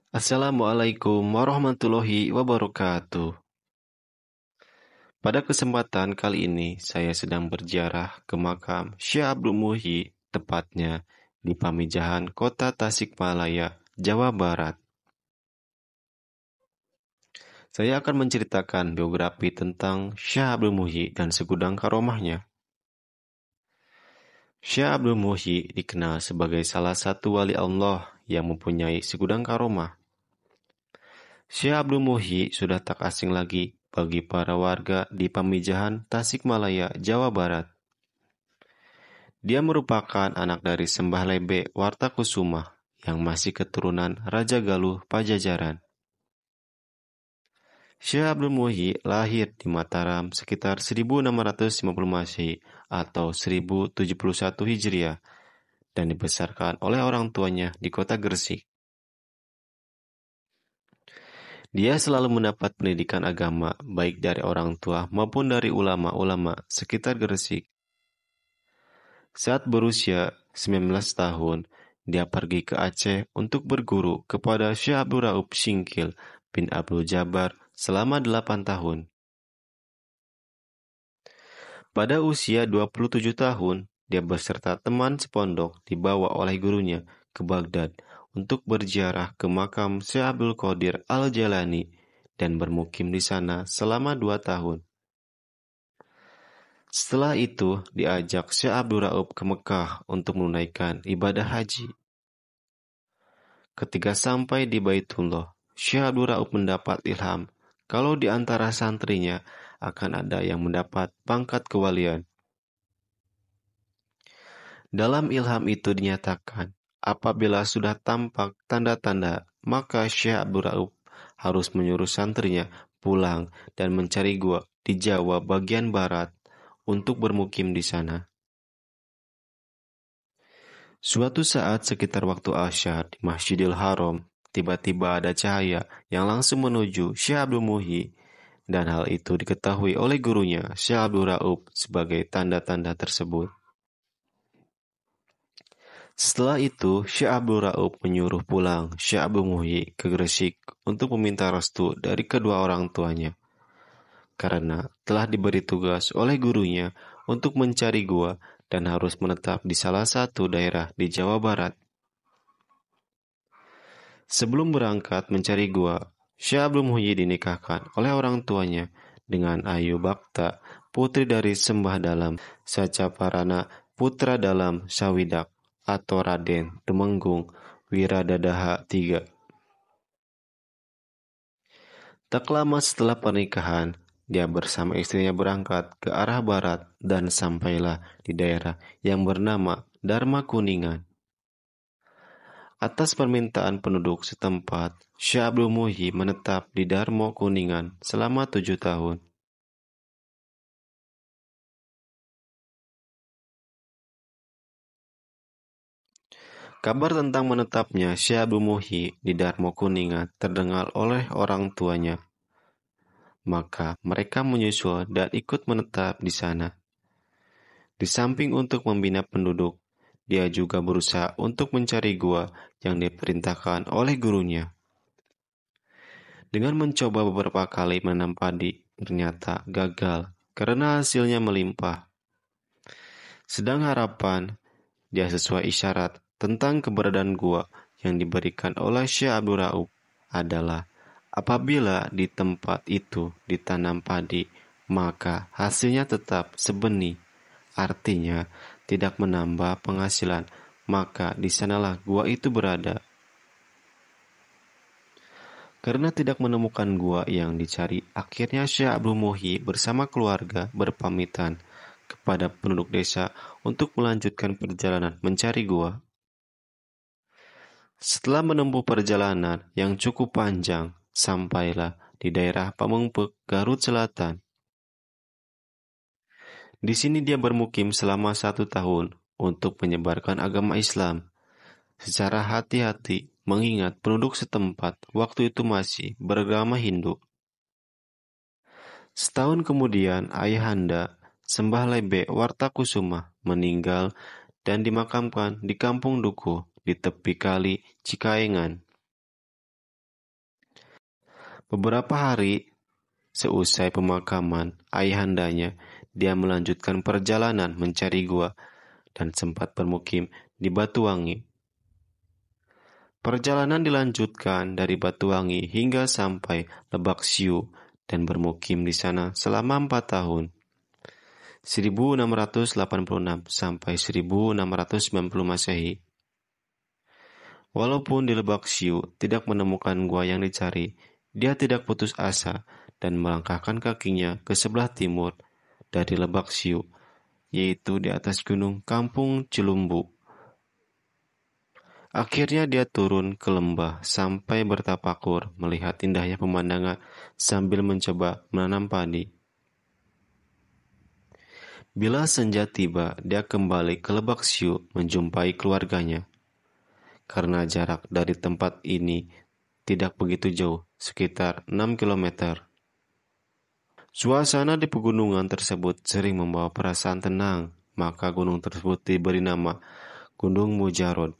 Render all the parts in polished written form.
Assalamualaikum warahmatullahi wabarakatuh. Pada kesempatan kali ini, saya sedang berziarah ke makam Syekh Abdul Muhyi, tepatnya di Pamijahan, Kota Tasikmalaya, Jawa Barat. Saya akan menceritakan biografi tentang Syekh Abdul Muhyi dan segudang karomahnya. Syekh Abdul Muhyi dikenal sebagai salah satu wali Allah yang mempunyai segudang karomah. Syekh Abdul Muhyi sudah tak asing lagi bagi para warga di Pamijahan, Tasikmalaya, Jawa Barat. Dia merupakan anak dari Sembah Lebe Wartakusuma yang masih keturunan Raja Galuh Pajajaran. Syekh Abdul Muhyi lahir di Mataram sekitar 1650 Masehi atau 1071 Hijriah dan dibesarkan oleh orang tuanya di kota Gresik. Dia selalu mendapat pendidikan agama baik dari orang tua maupun dari ulama-ulama sekitar Gresik. Saat berusia 19 tahun, dia pergi ke Aceh untuk berguru kepada Syekh Abdul Raub Syingkil bin Abdul Jabbar selama 8 tahun. Pada usia 27 tahun, dia beserta teman sepondok dibawa oleh gurunya ke Baghdad untuk berziarah ke makam Syekh Abdul Qadir Al-Jailani dan bermukim di sana selama 2 tahun. Setelah itu, diajak Syekh Abdul Raub ke Mekah untuk menunaikan ibadah haji. Ketika sampai di Baitullah, Syekh Abdul Raub mendapat ilham kalau di antara santrinya akan ada yang mendapat pangkat kewalian. Dalam ilham itu dinyatakan, apabila sudah tampak tanda-tanda, maka Syekh Abdul Raub harus menyuruh santrinya pulang dan mencari gua di Jawa bagian barat untuk bermukim di sana. Suatu saat sekitar waktu Asyar di Masjidil Haram, tiba-tiba ada cahaya yang langsung menuju Syekh Abdul Muhyi, dan hal itu diketahui oleh gurunya Syekh Abdul Raub sebagai tanda-tanda tersebut. Setelah itu, Syekh Abdul Raub menyuruh pulang Syekh Abdul Muhyi ke Gresik untuk meminta restu dari kedua orang tuanya, karena telah diberi tugas oleh gurunya untuk mencari gua dan harus menetap di salah satu daerah di Jawa Barat. Sebelum berangkat mencari gua, Syekh Abdul Muhyi dinikahkan oleh orang tuanya dengan Ayu Bakta, putri dari Sembah Dalam Sacaparana, putra dalam Sawidak atau Raden Temenggung Wiradadaha III. Tak lama setelah pernikahan, dia bersama istrinya berangkat ke arah barat dan sampailah di daerah yang bernama Dharma Kuningan. Atas permintaan penduduk setempat, Syekh Abdul Muhyi menetap di Dharma Kuningan selama 7 tahun. Kabar tentang menetapnya Syekh Abdul Muhyi di Dharma Kuningan terdengar oleh orang tuanya. Maka mereka menyusul dan ikut menetap di sana. Di samping untuk membina penduduk, dia juga berusaha untuk mencari gua yang diperintahkan oleh gurunya. Dengan mencoba beberapa kali menanam padi, ternyata gagal karena hasilnya melimpah. Sedang harapan, dia sesuai isyarat tentang keberadaan gua yang diberikan oleh Syekh Abdul Raub adalah apabila di tempat itu ditanam padi, maka hasilnya tetap sebenih. Artinya, tidak menambah penghasilan, maka di sanalah gua itu berada. Karena tidak menemukan gua yang dicari, akhirnya Syekh Abdul Muhyi bersama keluarga berpamitan kepada penduduk desa untuk melanjutkan perjalanan mencari gua. Setelah menempuh perjalanan yang cukup panjang, sampailah di daerah Pamengpeuk, Garut Selatan. Di sini dia bermukim selama 1 tahun untuk menyebarkan agama Islam secara hati-hati, mengingat penduduk setempat waktu itu masih beragama Hindu. Setahun kemudian, ayahanda Sembah Lebe Wartakusuma meninggal dan dimakamkan di Kampung Duku di tepi kali Cikaengan. Beberapa hari seusai pemakaman ayahandanya, dia melanjutkan perjalanan mencari gua dan sempat bermukim di Batuwangi. Perjalanan dilanjutkan dari Batuwangi hingga sampai Lebak Siu dan bermukim di sana selama 4 tahun, 1686 sampai 1690 Masehi. Walaupun di Lebak Siu tidak menemukan gua yang dicari, dia tidak putus asa dan melangkahkan kakinya ke sebelah timur dari Lebak Siu, yaitu di atas gunung Kampung Cilumbu. Akhirnya dia turun ke lembah sampai bertapakur melihat indahnya pemandangan sambil mencoba menanam padi. Bila senja tiba, dia kembali ke Lebak Siu menjumpai keluarganya. Karena jarak dari tempat ini tidak begitu jauh, sekitar 6 kilometer. Suasana di pegunungan tersebut sering membawa perasaan tenang, maka gunung tersebut diberi nama Gunung Mujarod,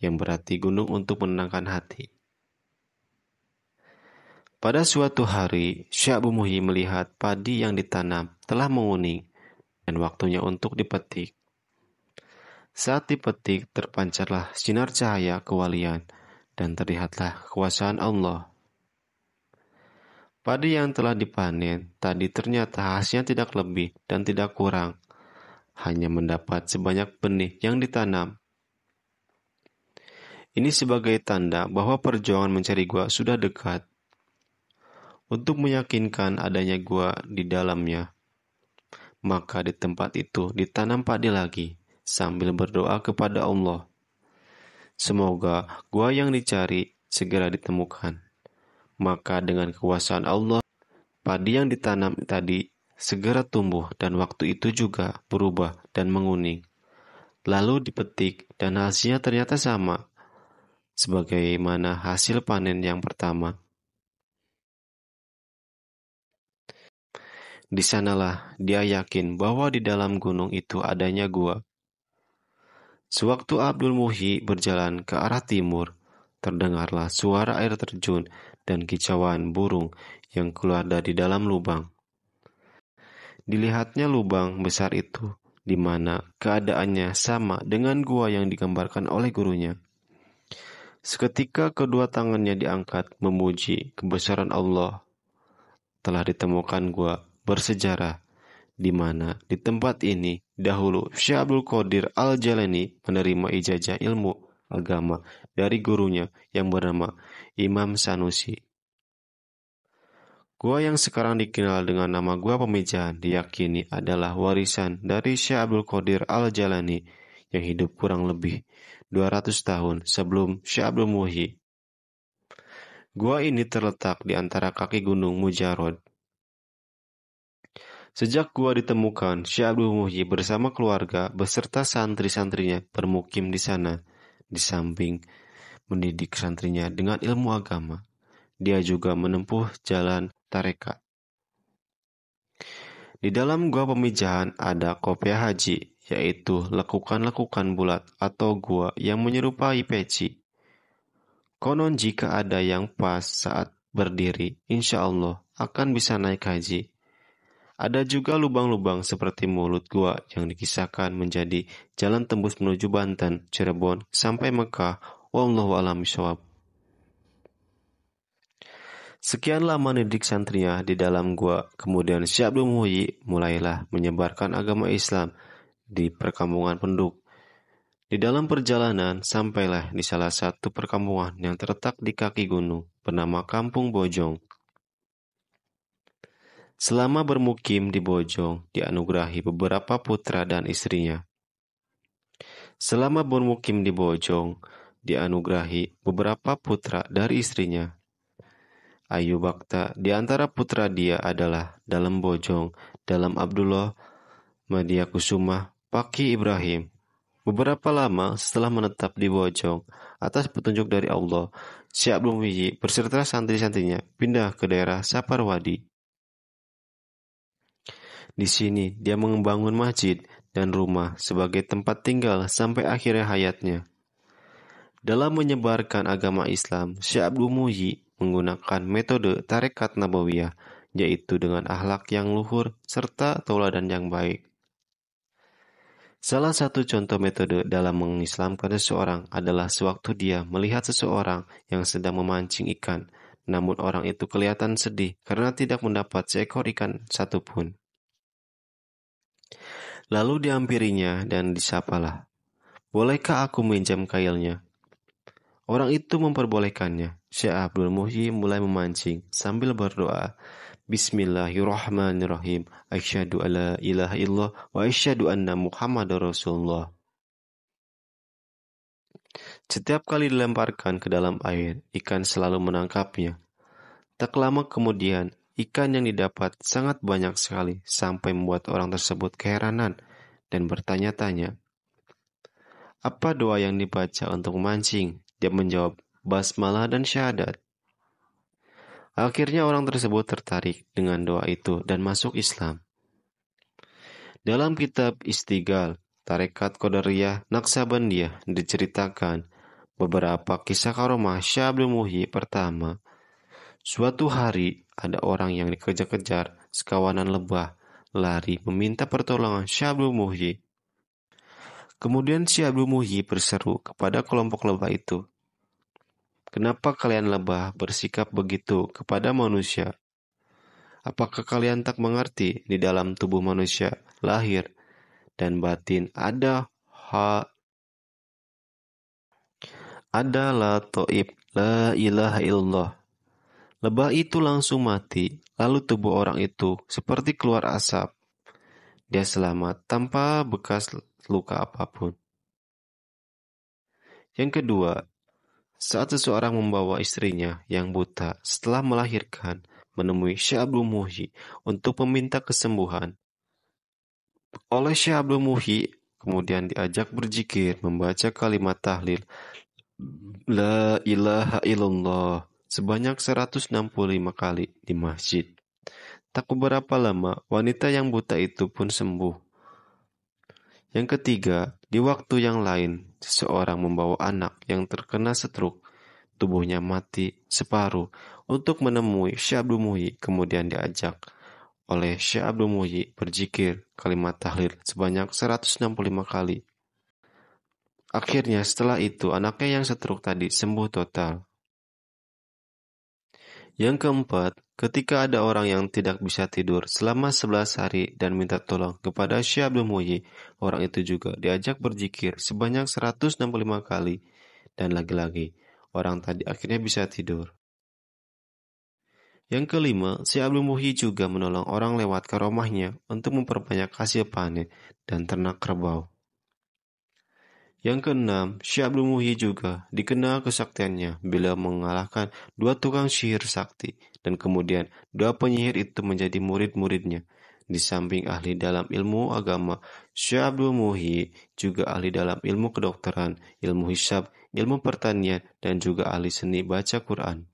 yang berarti gunung untuk menenangkan hati. Pada suatu hari, Syekh Abu Muhi melihat padi yang ditanam telah menguning dan waktunya untuk dipetik. Saat dipetik, terpancarlah sinar cahaya kewalian dan terlihatlah kekuasaan Allah. Padi yang telah dipanen tadi ternyata hasilnya tidak lebih dan tidak kurang, hanya mendapat sebanyak benih yang ditanam. Ini sebagai tanda bahwa perjuangan mencari gua sudah dekat. Untuk meyakinkan adanya gua di dalamnya, maka di tempat itu ditanam padi lagi, sambil berdoa kepada Allah. Semoga gua yang dicari segera ditemukan. Maka dengan kekuasaan Allah, padi yang ditanam tadi segera tumbuh dan waktu itu juga berubah dan menguning. Lalu dipetik dan hasilnya ternyata sama, sebagaimana hasil panen yang pertama. Di sanalah dia yakin bahwa di dalam gunung itu adanya gua. Sewaktu Abdul Muhi berjalan ke arah timur, terdengarlah suara air terjun dan kicauan burung yang keluar dari dalam lubang. Dilihatnya lubang besar itu, di mana keadaannya sama dengan gua yang digambarkan oleh gurunya. Seketika kedua tangannya diangkat memuji kebesaran Allah. Telah ditemukan gua bersejarah, di mana di tempat ini dahulu Syekh Abdul Qadir Al-Jalani menerima ijazah ilmu agama dari gurunya yang bernama Imam Sanusi. Gua yang sekarang dikenal dengan nama Gua Pemijahan diyakini adalah warisan dari Syekh Abdul Qadir Al-Jalani yang hidup kurang lebih 200 tahun sebelum Syekh Abdul Muhi. Gua ini terletak di antara kaki gunung Mujarod. Sejak gua ditemukan, Syekh Abdul Muhyi bersama keluarga beserta santri-santrinya bermukim di sana. Di samping mendidik santrinya dengan ilmu agama, dia juga menempuh jalan tarekat. Di dalam gua Pemijahan ada kopiah haji, yaitu lekukan-lekukan bulat atau gua yang menyerupai peci. Konon jika ada yang pas saat berdiri, insya Allah akan bisa naik haji. Ada juga lubang-lubang seperti mulut gua yang dikisahkan menjadi jalan tembus menuju Banten, Cirebon, sampai Mekah. Wallahu a'lam bishawab. Sekian lama mendidik santrinya di dalam gua, kemudian Syekh Abdul Muhyi mulailah menyebarkan agama Islam di perkampungan penduduk. Di dalam perjalanan, sampailah di salah satu perkampungan yang terletak di kaki gunung, bernama Kampung Bojong. Selama bermukim di Bojong, dianugerahi beberapa putra dan istrinya. Selama bermukim di Bojong, dianugerahi beberapa putra dari istrinya. Ayu Bakta di antara putra dia adalah Dalam Bojong, Dalam Abdullah, Madia Kusuma, Paki Ibrahim. Beberapa lama setelah menetap di Bojong, atas petunjuk dari Allah, Syekh Abdul Muhyi beserta santri-santrinya pindah ke daerah Saparwadi. Di sini dia membangun masjid dan rumah sebagai tempat tinggal sampai akhir hayatnya. Dalam menyebarkan agama Islam, Syekh Abdul Muhyi menggunakan metode tarekat nabawiyah, yaitu dengan akhlak yang luhur serta tauladan yang baik. Salah satu contoh metode dalam mengislamkan seseorang adalah sewaktu dia melihat seseorang yang sedang memancing ikan, namun orang itu kelihatan sedih karena tidak mendapat seekor ikan satupun. Lalu dihampirinya dan disapalah, "Bolehkah aku minjam kailnya?" Orang itu memperbolehkannya. Syekh Abdul Muhyi mulai memancing sambil berdoa, "Bismillahirrahmanirrahim. Asyhadu alla ilaha illallah wa asyhadu anna Muhammadar Rasulullah." Setiap kali dilemparkan ke dalam air, ikan selalu menangkapnya. Tak lama kemudian, ikan yang didapat sangat banyak sekali sampai membuat orang tersebut keheranan dan bertanya-tanya, "Apa doa yang dibaca untuk memancing?" Dia menjawab, "Basmalah dan syahadat." Akhirnya orang tersebut tertarik dengan doa itu dan masuk Islam. Dalam kitab Istighal, Tarekat Qadariyah Naksabandiyah diceritakan beberapa kisah karomah Syekh Abdul Muhyi. Pertama, suatu hari ada orang yang dikejar-kejar sekawanan lebah lari meminta pertolongan Syekh Abdul Muhyi. Kemudian Syekh Abdul Muhyi berseru kepada kelompok lebah itu, "Kenapa kalian lebah bersikap begitu kepada manusia? Apakah kalian tak mengerti di dalam tubuh manusia, lahir dan batin ada la toib, la ilaha illallah." Lebah itu langsung mati, lalu tubuh orang itu seperti keluar asap. Dia selamat tanpa bekas luka apapun. Yang kedua, saat seseorang membawa istrinya yang buta setelah melahirkan menemui Syekh Abdul Muhyi untuk meminta kesembuhan. Oleh Syekh Abdul Muhyi kemudian diajak berzikir membaca kalimat tahlil La ilaha illallah sebanyak 165 kali di masjid. Tak beberapa lama, wanita yang buta itu pun sembuh. Yang ketiga, di waktu yang lain, seseorang membawa anak yang terkena stroke, tubuhnya mati separuh, untuk menemui Syekh Abdul Muhyi, kemudian diajak oleh Syekh Abdul Muhyi berzikir kalimat tahlil sebanyak 165 kali. Akhirnya setelah itu anaknya yang stroke tadi sembuh total. Yang keempat, ketika ada orang yang tidak bisa tidur selama 11 hari dan minta tolong kepada Syekh Abdul Muhyi, orang itu juga diajak berzikir sebanyak 165 kali. Dan lagi-lagi, orang tadi akhirnya bisa tidur. Yang kelima, Syekh Abdul Muhyi juga menolong orang lewat ke rumahnya untuk memperbanyak hasil panen dan ternak kerbau. Yang keenam, Syekh Abdul Muhyi juga dikenal kesaktiannya bila mengalahkan 2 tukang sihir sakti dan kemudian 2 penyihir itu menjadi murid-muridnya. Di samping ahli dalam ilmu agama, Syekh Abdul Muhyi juga ahli dalam ilmu kedokteran, ilmu hisab, ilmu pertanian, dan juga ahli seni baca Quran.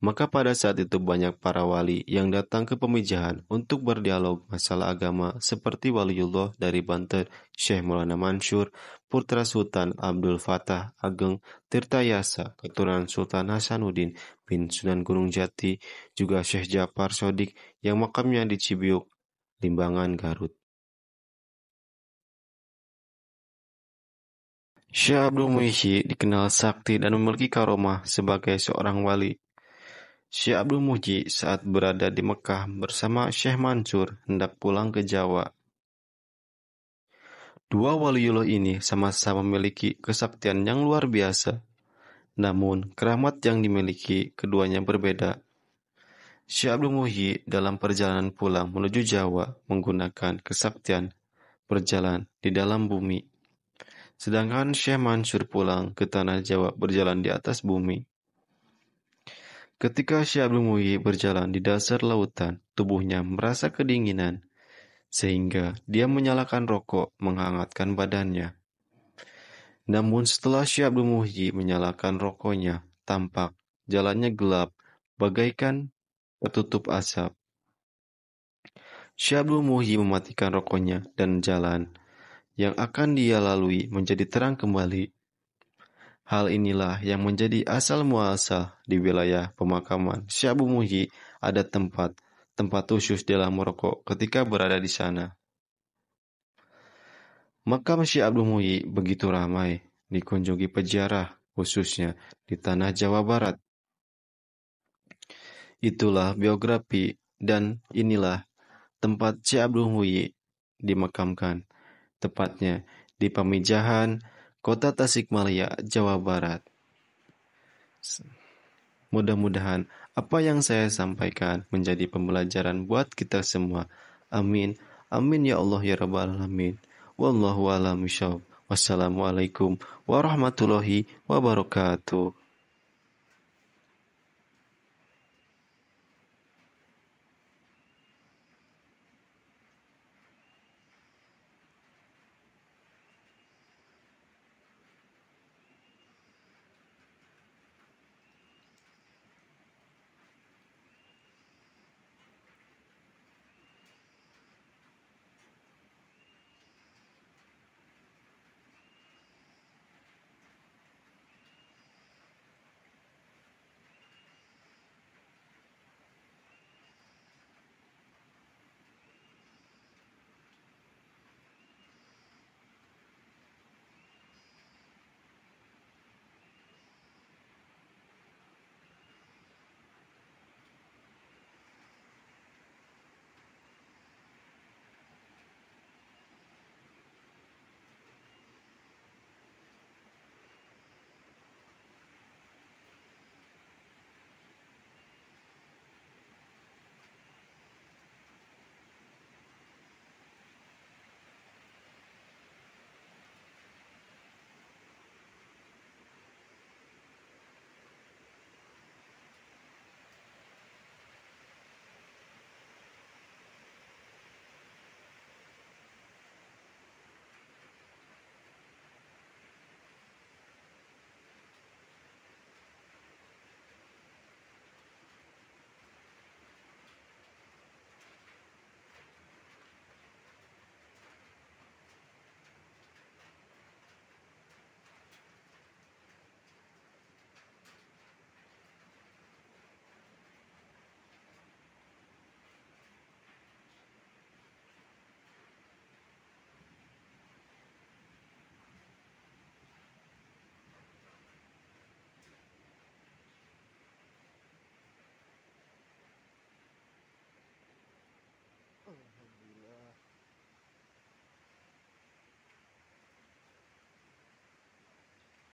Maka pada saat itu banyak para wali yang datang ke pemijahan untuk berdialog masalah agama seperti Waliullah dari Banten, Syekh Maulana Mansur, putra Sultan Abdul Fattah Ageng Tirtayasa, keturunan Sultan Hasanuddin bin Sunan Gunung Jati, juga Syekh Jafar Sodik yang makamnya di Cibiuk, Limbangan, Garut. Syekh Abdul Muhyi dikenal sakti dan memiliki karomah sebagai seorang wali. Syekh Abdul Muhyi saat berada di Mekah bersama Syekh Mansur hendak pulang ke Jawa. Dua waliullah ini sama-sama memiliki kesaktian yang luar biasa. Namun, keramat yang dimiliki keduanya berbeda. Syekh Abdul Muhyi dalam perjalanan pulang menuju Jawa menggunakan kesaktian berjalan di dalam bumi. Sedangkan Syekh Mansur pulang ke tanah Jawa berjalan di atas bumi. Ketika Syekh Abdul Muhyi berjalan di dasar lautan, tubuhnya merasa kedinginan, sehingga dia menyalakan rokok menghangatkan badannya. Namun setelah Syekh Abdul Muhyi menyalakan rokoknya, tampak jalannya gelap, bagaikan tertutup asap. Syekh Abdul Muhyi mematikan rokoknya dan jalan yang akan dia lalui menjadi terang kembali. Hal inilah yang menjadi asal muasal di wilayah pemakaman Syekh Abu Muhyi ada tempat khusus dalam merokok ketika berada di sana. Makam Syekh Abdul Muhyi begitu ramai dikunjungi peziarah, khususnya di tanah Jawa Barat. Itulah biografi dan inilah tempat Syekh Abdul Muhyi dimakamkan, tepatnya di Pamijahan, Kota Tasikmalaya, Jawa Barat. Mudah-mudahan apa yang saya sampaikan menjadi pembelajaran buat kita semua. Amin. Amin ya Allah ya Rabbal Alamin. Wallahu a'lam bishawab. Wassalamualaikum warahmatullahi wabarakatuh.